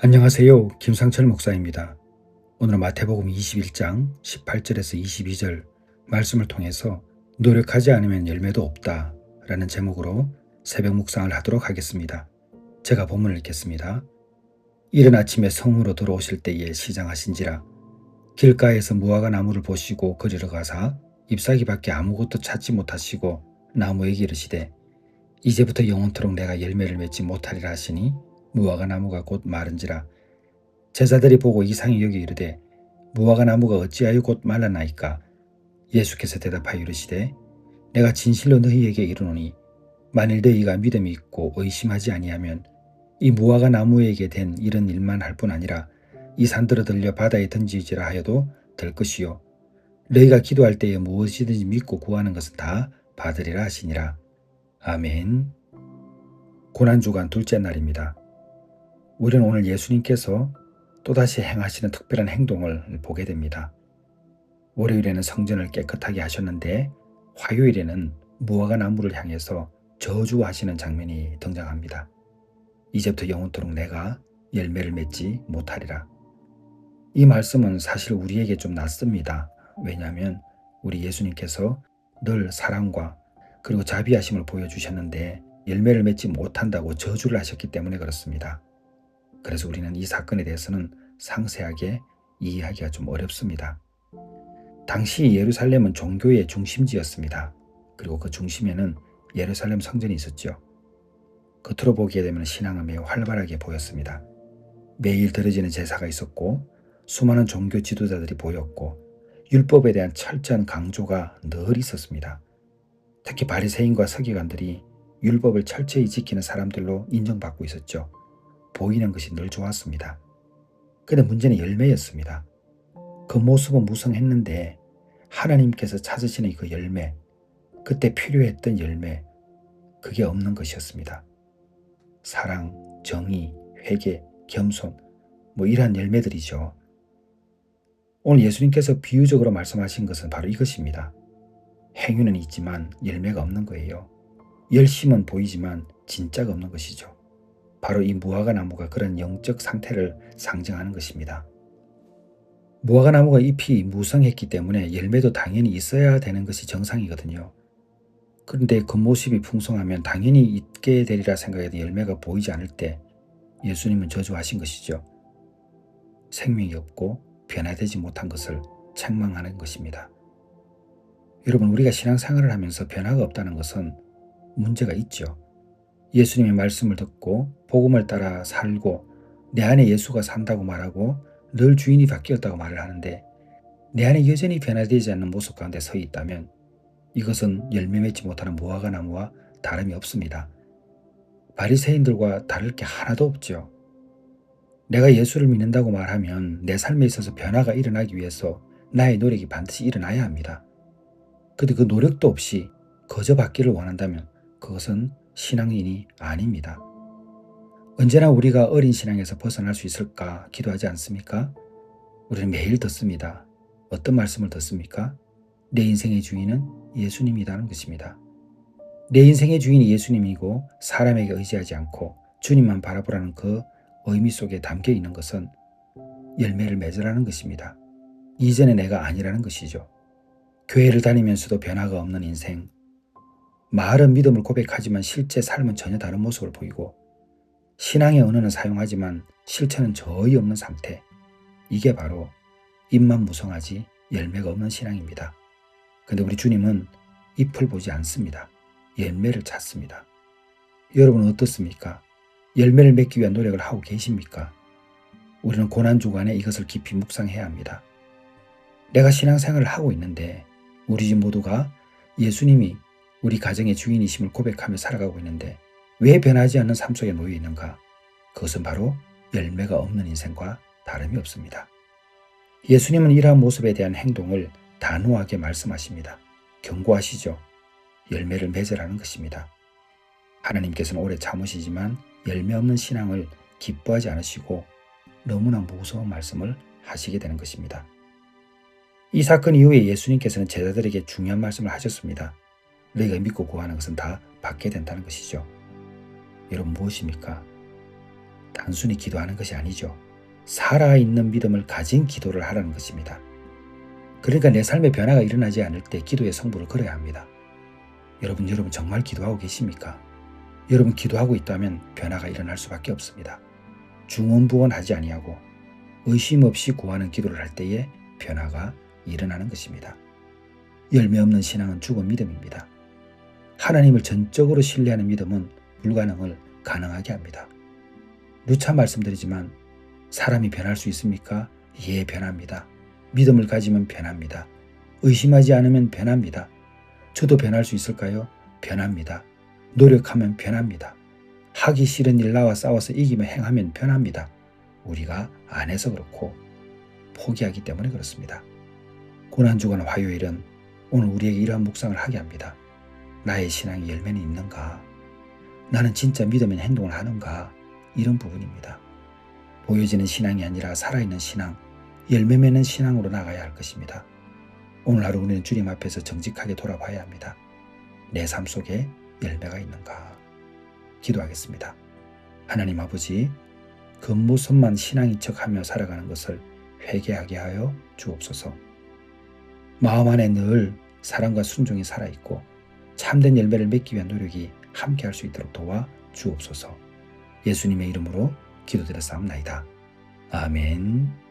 안녕하세요. 김상철 목사입니다. 오늘은 마태복음 21장 18절에서 22절 말씀을 통해서 노력하지 않으면 열매도 없다 라는 제목으로 새벽 묵상을 하도록 하겠습니다. 제가 본문을 읽겠습니다. 이른 아침에 성으로 들어오실 때에 시장하신지라 길가에서 무화과 나무를 보시고 그리러 가사 잎사귀밖에 아무것도 찾지 못하시고 나무에게 이르시되 이제부터 영원토록 내가 열매를 맺지 못하리라 하시니 무화과 나무가 곧 마른지라. 제자들이 보고 이상히 여기 이르되 무화과 나무가 어찌하여 곧 말랐나이까. 예수께서 대답하여 이르시되 내가 진실로 너희에게 이르노니 만일 너희가 믿음이 있고 의심하지 아니하면 이 무화과 나무에게 된 이런 일만 할 뿐 아니라 이 산들어 들려 바다에 던지지라 하여도 될 것이요 너희가 기도할 때에 무엇이든지 믿고 구하는 것은 다 받으리라 하시니라. 아멘. 고난주간 둘째 날입니다. 우리는 오늘 예수님께서 또다시 행하시는 특별한 행동을 보게 됩니다. 월요일에는 성전을 깨끗하게 하셨는데 화요일에는 무화과 나무를 향해서 저주하시는 장면이 등장합니다. 이제부터 영원토록 내가 열매를 맺지 못하리라. 이 말씀은 사실 우리에게 좀 낯섭니다. 왜냐하면 우리 예수님께서 늘 사랑과 그리고 자비하심을 보여주셨는데 열매를 맺지 못한다고 저주를 하셨기 때문에 그렇습니다. 그래서 우리는 이 사건에 대해서는 상세하게 이해하기가 좀 어렵습니다. 당시 예루살렘은 종교의 중심지였습니다. 그리고 그 중심에는 예루살렘 성전이 있었죠. 겉으로 보게 되면 신앙은 매우 활발하게 보였습니다. 매일 드려지는 제사가 있었고 수많은 종교 지도자들이 보였고 율법에 대한 철저한 강조가 늘 있었습니다. 특히 바리새인과 서기관들이 율법을 철저히 지키는 사람들로 인정받고 있었죠. 보이는 것이 늘 좋았습니다. 그런데 문제는 열매였습니다. 그 모습은 무성했는데 하나님께서 찾으시는 그 열매, 그때 필요했던 열매, 그게 없는 것이었습니다. 사랑, 정의, 회개, 겸손, 이러한 열매들이죠. 오늘 예수님께서 비유적으로 말씀하신 것은 바로 이것입니다. 행위는 있지만 열매가 없는 거예요. 열심은 보이지만 진짜가 없는 것이죠. 바로 이 무화과 나무가 그런 영적 상태를 상징하는 것입니다. 무화과 나무가 잎이 무성했기 때문에 열매도 당연히 있어야 되는 것이 정상이거든요. 그런데 겉모습이 풍성하면 당연히 있게 되리라 생각해도 열매가 보이지 않을 때 예수님은 저주하신 것이죠. 생명이 없고 변화되지 못한 것을 책망하는 것입니다. 여러분, 우리가 신앙생활을 하면서 변화가 없다는 것은 문제가 있죠. 예수님의 말씀을 듣고 복음을 따라 살고 내 안에 예수가 산다고 말하고 늘 주인이 바뀌었다고 말을 하는데 내 안에 여전히 변화되지 않는 모습 가운데 서 있다면 이것은 열매 맺지 못하는 무화과 나무와 다름이 없습니다. 바리새인들과 다를 게 하나도 없죠. 내가 예수를 믿는다고 말하면 내 삶에 있어서 변화가 일어나기 위해서 나의 노력이 반드시 일어나야 합니다. 그런데 그 노력도 없이 거저 받기를 원한다면 그것은 신앙인이 아닙니다. 언제나 우리가 어린 신앙에서 벗어날 수 있을까 기도하지 않습니까? 우리는 매일 듣습니다. 어떤 말씀을 듣습니까? 내 인생의 주인은 예수님이라는 것입니다. 내 인생의 주인이 예수님이고 사람에게 의지하지 않고 주님만 바라보라는 그 의미 속에 담겨 있는 것은 열매를 맺으라는 것입니다. 이전의 내가 아니라는 것이죠. 교회를 다니면서도 변화가 없는 인생, 말은 믿음을 고백하지만 실제 삶은 전혀 다른 모습을 보이고 신앙의 언어는 사용하지만 실천은 전혀 없는 상태, 이게 바로 잎만 무성하지 열매가 없는 신앙입니다. 그런데 우리 주님은 잎을 보지 않습니다. 열매를 찾습니다. 여러분은 어떻습니까? 열매를 맺기 위한 노력을 하고 계십니까? 우리는 고난주간에 이것을 깊이 묵상해야 합니다. 내가 신앙생활을 하고 있는데 우리 집 모두가 예수님이 우리 가정의 주인이심을 고백하며 살아가고 있는데 왜 변하지 않는 삶 속에 놓여 있는가? 그것은 바로 열매가 없는 인생과 다름이 없습니다. 예수님은 이러한 모습에 대한 행동을 단호하게 말씀하십니다. 경고하시죠. 열매를 맺으라는 것입니다. 하나님께서는 오래 참으시지만 열매 없는 신앙을 기뻐하지 않으시고 너무나 무서운 말씀을 하시게 되는 것입니다. 이 사건 이후에 예수님께서는 제자들에게 중요한 말씀을 하셨습니다. 너희가 믿고 구하는 것은 다 받게 된다는 것이죠. 여러분, 무엇입니까? 단순히 기도하는 것이 아니죠. 살아있는 믿음을 가진 기도를 하라는 것입니다. 그러니까 내 삶에 변화가 일어나지 않을 때 기도의 성부를 걸어야 합니다. 여러분 정말 기도하고 계십니까? 여러분 기도하고 있다면 변화가 일어날 수밖에 없습니다. 중언부언하지 아니하고 의심 없이 구하는 기도를 할 때에 변화가 일어나는 것입니다. 열매 없는 신앙은 죽은 믿음입니다. 하나님을 전적으로 신뢰하는 믿음은 불가능을 가능하게 합니다. 누차 말씀드리지만 사람이 변할 수 있습니까? 예, 변합니다. 믿음을 가지면 변합니다. 의심하지 않으면 변합니다. 저도 변할 수 있을까요? 변합니다. 노력하면 변합니다. 하기 싫은 일 나와 싸워서 이기며 행하면 변합니다. 우리가 안 해서 그렇고 포기하기 때문에 그렇습니다. 고난주간 화요일은 오늘 우리에게 이러한 묵상을 하게 합니다. 나의 신앙의 열매는 있는가? 나는 진짜 믿음의 행동을 하는가? 이런 부분입니다. 보여지는 신앙이 아니라 살아있는 신앙, 열매 맺는 신앙으로 나가야 할 것입니다. 오늘 하루 우리는 주님 앞에서 정직하게 돌아봐야 합니다. 내 삶 속에 열매가 있는가? 기도하겠습니다. 하나님 아버지, 겉모습만 신앙인 척하며 살아가는 것을 회개하게 하여 주옵소서. 마음 안에 늘 사랑과 순종이 살아있고 참된 열매를 맺기 위한 노력이 함께할 수 있도록 도와 주옵소서. 예수님의 이름으로 기도드렸사옵나이다. 아멘.